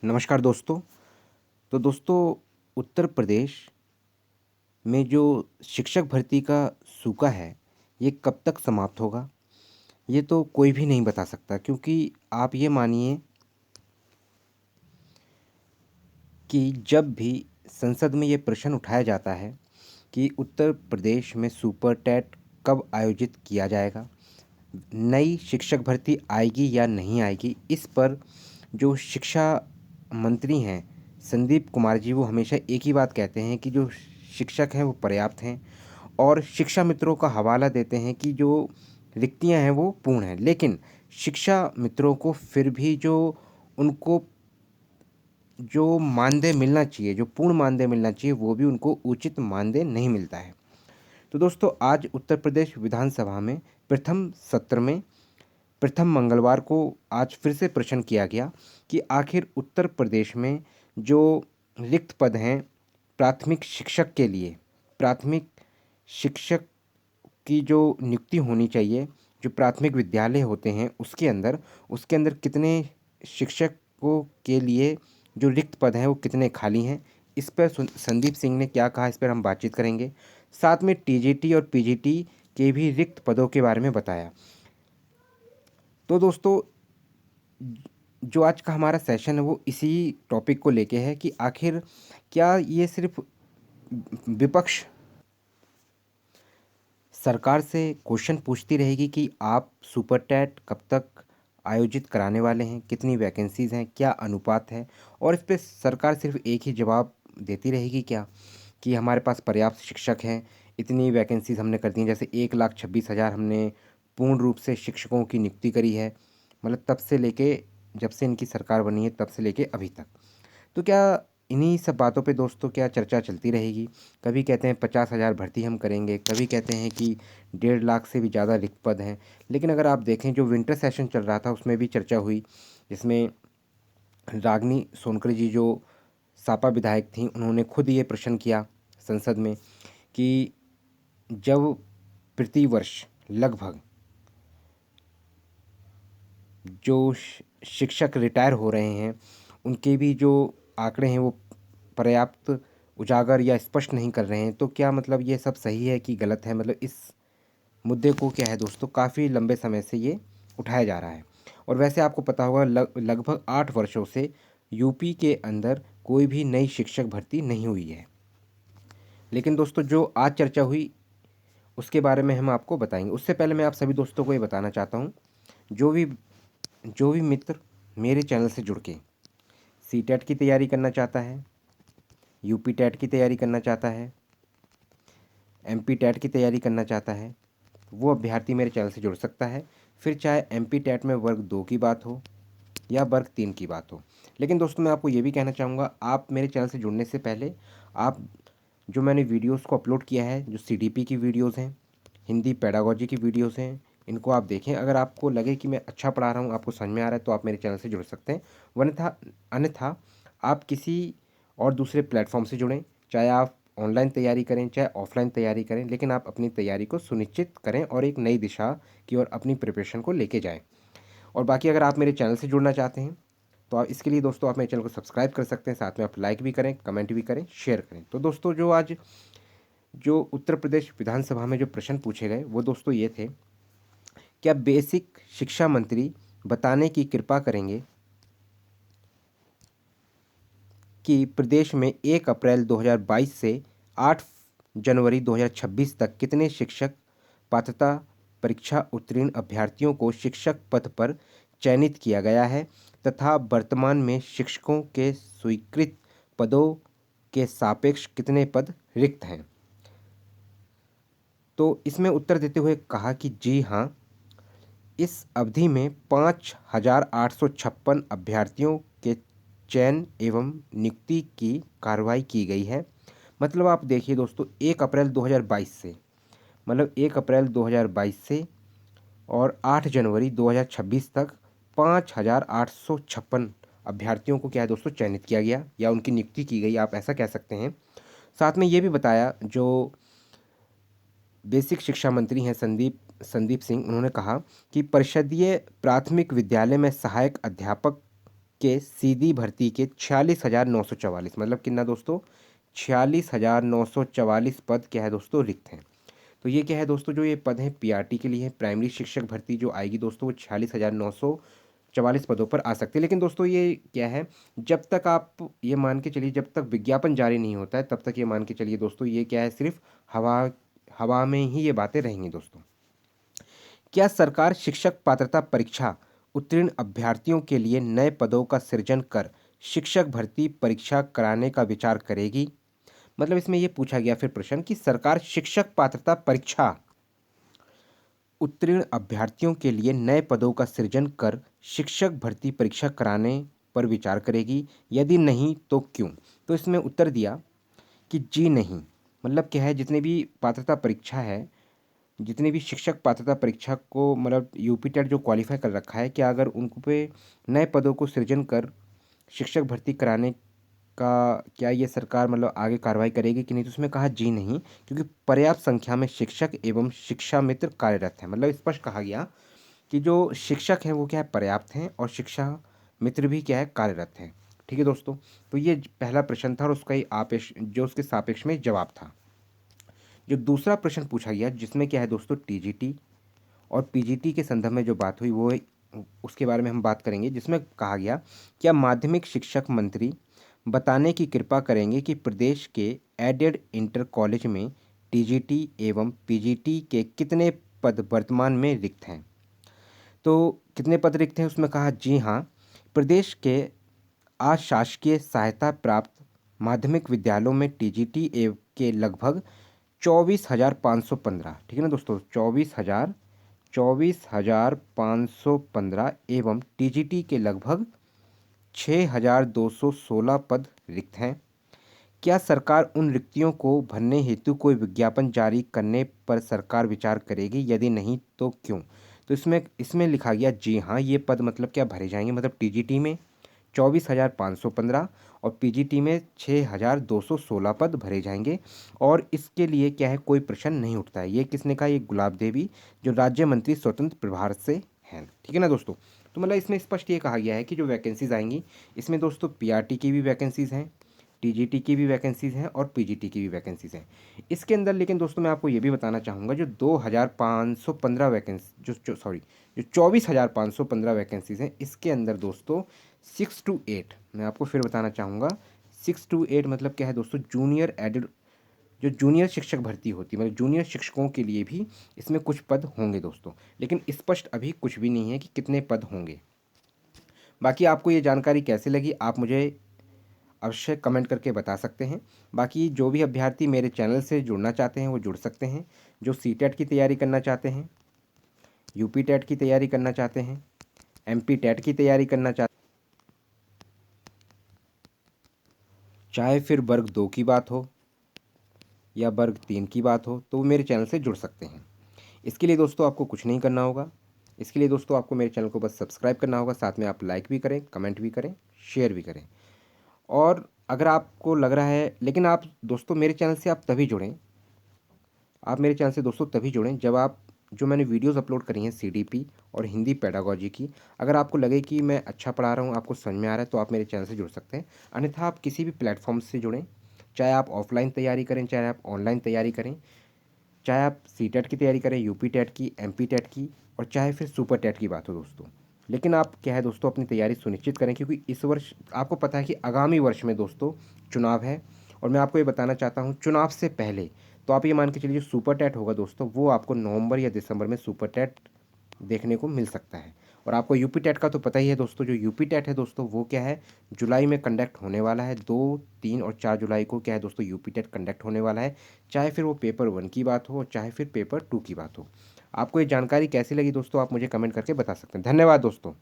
नमस्कार दोस्तों। तो दोस्तों, उत्तर प्रदेश में जो शिक्षक भर्ती का सूखा है, ये कब तक समाप्त होगा? ये तो कोई भी नहीं बता सकता, क्योंकि आप ये मानिए कि जब भी संसद में ये प्रश्न उठाया जाता है कि उत्तर प्रदेश में सुपर टेट कब आयोजित किया जाएगा, नई शिक्षक भर्ती आएगी या नहीं आएगी, इस पर जो शिक्षा मंत्री हैं संदीप कुमार जी, वो हमेशा एक ही बात कहते हैं कि जो शिक्षक हैं वो पर्याप्त हैं, और शिक्षा मित्रों का हवाला देते हैं कि जो रिक्तियां हैं वो पूर्ण हैं। लेकिन शिक्षा मित्रों को फिर भी जो उनको जो मानदेय मिलना चाहिए, जो पूर्ण मानदेय मिलना चाहिए, वो भी उनको उचित मानदेय नहीं मिलता है। तो दोस्तों, आज उत्तर प्रदेश विधानसभा में प्रथम सत्र में प्रथम मंगलवार को आज फिर से प्रश्न किया गया कि आखिर उत्तर प्रदेश में जो रिक्त पद हैं प्राथमिक शिक्षक के लिए, प्राथमिक शिक्षक की जो नियुक्ति होनी चाहिए, जो प्राथमिक विद्यालय होते हैं उसके अंदर कितने शिक्षकों के लिए जो रिक्त पद हैं वो कितने खाली हैं, इस पर संदीप सिंह ने क्या कहा, इस पर हम बातचीत करेंगे। साथ में टीजीटी और पीजीटी के भी रिक्त पदों के बारे में बताया। तो दोस्तों, जो आज का हमारा सेशन है वो इसी टॉपिक को लेके है कि आखिर क्या ये सिर्फ विपक्ष सरकार से क्वेश्चन पूछती रहेगी कि आप सुपर टेट कब तक आयोजित कराने वाले हैं, कितनी वैकेंसीज़ हैं, क्या अनुपात है, और इस पे सरकार सिर्फ एक ही जवाब देती रहेगी क्या कि हमारे पास पर्याप्त शिक्षक हैं, इतनी वैकेंसीज़ हमने कर दी हैं। जैसे 1,26,000 हमने पूर्ण रूप से शिक्षकों की नियुक्ति करी है, मतलब तब से लेके जब से इनकी सरकार बनी है तब से लेके अभी तक। तो क्या इन्हीं सब बातों पे दोस्तों क्या चर्चा चलती रहेगी? कभी कहते हैं 50,000 भर्ती हम करेंगे, कभी कहते हैं कि 1.5 लाख से भी ज़्यादा रिक्त पद हैं। लेकिन अगर आप देखें, जो विंटर सेशन चल रहा था उसमें भी चर्चा हुई, जिसमें रागनी सोनकर जी जो सापा विधायक थीं, उन्होंने खुद ये प्रश्न किया संसद में कि जब प्रतिवर्ष लगभग जो शिक्षक रिटायर हो रहे हैं उनके भी जो आंकड़े हैं वो पर्याप्त उजागर या स्पष्ट नहीं कर रहे हैं, तो क्या मतलब ये सब सही है कि गलत है? मतलब इस मुद्दे को क्या है दोस्तों, काफ़ी लंबे समय से ये उठाया जा रहा है। और वैसे आपको पता होगा लगभग 8 वर्षों से यूपी के अंदर कोई भी नई शिक्षक भर्ती नहीं हुई है। लेकिन दोस्तों, जो आज चर्चा हुई उसके बारे में हम आपको बताएंगे। उससे पहले मैं आप सभी दोस्तों को ये बताना चाहता हूँ, जो भी जो भी मित्र मेरे चैनल से जुड़ के सी टेट की तैयारी करना चाहता है, यूपी टेट की तैयारी करना चाहता है, एमपी टेट की तैयारी करना चाहता है, वो अभ्यर्थी मेरे चैनल से जुड़ सकता है। फिर चाहे एमपी टेट में वर्ग 2 की बात हो या वर्ग 3 की बात हो। लेकिन दोस्तों, मैं आपको ये भी कहना चाहूँगा, आप मेरे चैनल से जुड़ने से पहले आप जो मैंने वीडियोस को अपलोड किया है, जो सीडीपी की वीडियोस हैं, हिंदी पेडागोजी की वीडियोस हैं, इनको आप देखें। अगर आपको लगे कि मैं अच्छा पढ़ा रहा हूँ, आपको समझ में आ रहा है, तो आप मेरे चैनल से जुड़ सकते हैं। वन्यथा अन्यथा आप किसी और दूसरे प्लेटफॉर्म से जुड़ें, चाहे आप ऑनलाइन तैयारी करें चाहे ऑफलाइन तैयारी करें, लेकिन आप अपनी तैयारी को सुनिश्चित करें और एक नई दिशा की ओर अपनी प्रिपरेशन को लेके जाएं। और बाकी अगर आप मेरे चैनल से जुड़ना चाहते हैं तो आप इसके लिए दोस्तों आप मेरे चैनल को सब्सक्राइब कर सकते हैं, साथ में आप लाइक भी करें, कमेंट भी करें, शेयर करें। तो दोस्तों, जो आज जो उत्तर प्रदेश विधानसभा में जो प्रश्न पूछे गए वो दोस्तों ये थे, क्या बेसिक शिक्षा मंत्री बताने की कृपा करेंगे कि प्रदेश में 1 अप्रैल 2022 से 8 जनवरी 2026 तक कितने शिक्षक पात्रता परीक्षा उत्तीर्ण अभ्यर्थियों को शिक्षक पद पर चयनित किया गया है, तथा वर्तमान में शिक्षकों के स्वीकृत पदों के सापेक्ष कितने पद रिक्त हैं? तो इसमें उत्तर देते हुए कहा कि जी हाँ, इस अवधि में 5,856 अभ्यर्थियों के चयन एवं नियुक्ति की कार्रवाई की गई है। मतलब आप देखिए दोस्तों, 1 अप्रैल 2022 से, मतलब 1 अप्रैल 2022 से और 8 जनवरी 2026 तक 5,856 अभ्यर्थियों को क्या है दोस्तों चयनित किया गया या उनकी नियुक्ति की गई, आप ऐसा कह सकते हैं। साथ में ये भी बताया, जो बेसिक शिक्षा मंत्री हैं संदीप सिंह, उन्होंने कहा कि परिषदीय प्राथमिक विद्यालय में सहायक अध्यापक के सीधी भर्ती के 46,944, मतलब कितना दोस्तों, 46,944 पद क्या है दोस्तों, रिक्त हैं। तो ये क्या है दोस्तों, जो ये पद हैं पीआरटी के लिए है, प्राइमरी शिक्षक भर्ती जो आएगी दोस्तों वो 46,944 पदों पर आ सकती है। लेकिन दोस्तों ये क्या है, जब तक आप ये मान के चलिए, जब तक विज्ञापन जारी नहीं होता है तब तक ये मान के चलिए दोस्तों, ये क्या है, सिर्फ हवा हवा में ही ये बातें रहेंगी दोस्तों। क्या सरकार शिक्षक पात्रता परीक्षा उत्तीर्ण अभ्यर्थियों के लिए नए पदों का सृजन कर शिक्षक भर्ती परीक्षा कराने का विचार करेगी? मतलब इसमें ये पूछा गया फिर प्रश्न कि सरकार शिक्षक पात्रता परीक्षा उत्तीर्ण अभ्यर्थियों के लिए नए पदों का सृजन कर शिक्षक भर्ती परीक्षा कराने पर विचार करेगी, यदि नहीं तो क्यों? तो इसमें उत्तर दिया कि जी नहीं। मतलब क्या है, जितने भी पात्रता परीक्षा है, जितने भी शिक्षक पात्रता परीक्षा को मतलब यूपी टेट जो क्वालिफाई कर रखा है, क्या अगर उनको पे नए पदों को सृजन कर शिक्षक भर्ती कराने का क्या ये सरकार मतलब आगे कार्रवाई करेगी कि नहीं? तो उसमें कहा जी नहीं, क्योंकि पर्याप्त संख्या में शिक्षक एवं शिक्षा मित्र कार्यरत हैं। मतलब स्पष्ट कहा गया कि जो शिक्षक हैं वो क्या है, पर्याप्त हैं, और शिक्षा मित्र भी क्या है, कार्यरत हैं। ठीक है दोस्तों, तो ये पहला प्रश्न था और उसका ही आपेक्ष जो उसके सापेक्ष में जवाब था। जो दूसरा प्रश्न पूछा गया जिसमें क्या है दोस्तों, टीजीटी और पीजीटी के संदर्भ में जो बात हुई वो उसके बारे में हम बात करेंगे, जिसमें कहा गया क्या माध्यमिक शिक्षक मंत्री बताने की कृपा करेंगे कि प्रदेश के एडेड इंटर कॉलेज में टीजीटी एवं पीजीटी के कितने पद वर्तमान में रिक्त हैं? तो कितने पद रिक्त हैं उसमें कहा जी हाँ, प्रदेश के अशासकीय सहायता प्राप्त माध्यमिक विद्यालयों में टीजीटी के लगभग 24,515, ठीक है ना दोस्तों, 24,515 एवं टीजीटी के लगभग 6,216 पद रिक्त हैं। क्या सरकार उन रिक्तियों को भरने हेतु कोई विज्ञापन जारी करने पर सरकार विचार करेगी, यदि नहीं तो क्यों? तो इसमें इसमें लिखा गया जी हाँ, ये पद मतलब क्या भरे जाएंगे, मतलब टीजीटी में 24,515 और पीजीटी में 6,216 पद भरे जाएंगे। और इसके लिए क्या है, कोई प्रश्न नहीं उठता है। ये किसने कहा, ये गुलाब देवी जो राज्य मंत्री स्वतंत्र प्रभार से हैं। ठीक है ना दोस्तों, तो मतलब इसमें स्पष्ट ये कहा गया है कि जो वैकेंसीज आएंगी इसमें दोस्तों पीआरटी की भी वैकेंसीज हैं, टीजीटी की भी वैकेंसीज हैं और पीजीटी की भी वैकेंसीज हैं इसके अंदर। लेकिन दोस्तों मैं आपको ये भी बताना चाहूँगा, जो 2,515 वैकेंसी जो 24,515 वैकेंसीज हैं इसके अंदर दोस्तों 6 to 8, मैं आपको फिर बताना चाहूँगा, 6 to 8 मतलब क्या है दोस्तों, जूनियर एडेड जो जूनियर शिक्षक भर्ती होती है, मतलब जूनियर शिक्षकों के लिए भी इसमें कुछ पद होंगे दोस्तों। लेकिन स्पष्ट अभी कुछ भी नहीं है कि कितने पद होंगे। बाकी आपको ये जानकारी कैसे लगी आप मुझे अवश्य कमेंट करके बता सकते हैं। बाकी जो भी अभ्यर्थी मेरे चैनल से जुड़ना चाहते हैं वो जुड़ सकते हैं। जो सीटेट की तैयारी करना चाहते हैं, यूपी टेट की तैयारी करना चाहते हैं, एमपी टेट की तैयारी करना चाहते हैं, चाहे फिर वर्ग 2 की बात हो या वर्ग 3 की बात हो, तो वो मेरे चैनल से जुड़ सकते हैं। इसके लिए दोस्तों आपको कुछ नहीं करना होगा। इसके लिए दोस्तों आपको मेरे चैनल को बस सब्सक्राइब करना होगा, साथ में आप लाइक भी करें, कमेंट भी करें, शेयर भी करें। और अगर आपको लग रहा है, लेकिन आप दोस्तों मेरे चैनल से आप तभी जुड़ें, आप मेरे चैनल से दोस्तों तभी जुड़ें जब आप जो मैंने वीडियोस अपलोड करी हैं सीडीपी और हिंदी पेडागोजी की, अगर आपको लगे कि मैं अच्छा पढ़ा रहा हूँ, आपको समझ में आ रहा है, तो आप मेरे चैनल से जुड़ सकते हैं। अन्यथा आप किसी भी प्लेटफॉर्म से जुड़ें, चाहे आप ऑफलाइन तैयारी करें, चाहे आप ऑनलाइन तैयारी करें, चाहे आप सीटेट की तैयारी करें, यूपी टेट की, एमपी टेट की, और चाहे फिर सुपर टेट की बात हो दोस्तों। लेकिन आप क्या है दोस्तों अपनी तैयारी सुनिश्चित करें, क्योंकि इस वर्ष आपको पता है कि आगामी वर्ष में दोस्तों चुनाव है। और मैं आपको ये बताना चाहता हूँ, चुनाव से पहले तो आप ये मान के चलिए जो सुपर टेट होगा दोस्तों, वो आपको नवंबर या दिसंबर में सुपर टेट देखने को मिल सकता है। और आपको यूपी टेट का तो पता ही है दोस्तों, जो यूपी टेट है दोस्तों वो क्या है, जुलाई में कंडक्ट होने वाला है। 2, 3 और 4 जुलाई को क्या है दोस्तों, यूपी टेट कंडक्ट होने वाला है। चाहे फिर वो पेपर 1 की बात हो, चाहे फिर पेपर 2 की बात हो। आपको ये जानकारी कैसी लगी दोस्तों, आप मुझे कमेंट करके बता सकते हैं। धन्यवाद दोस्तों।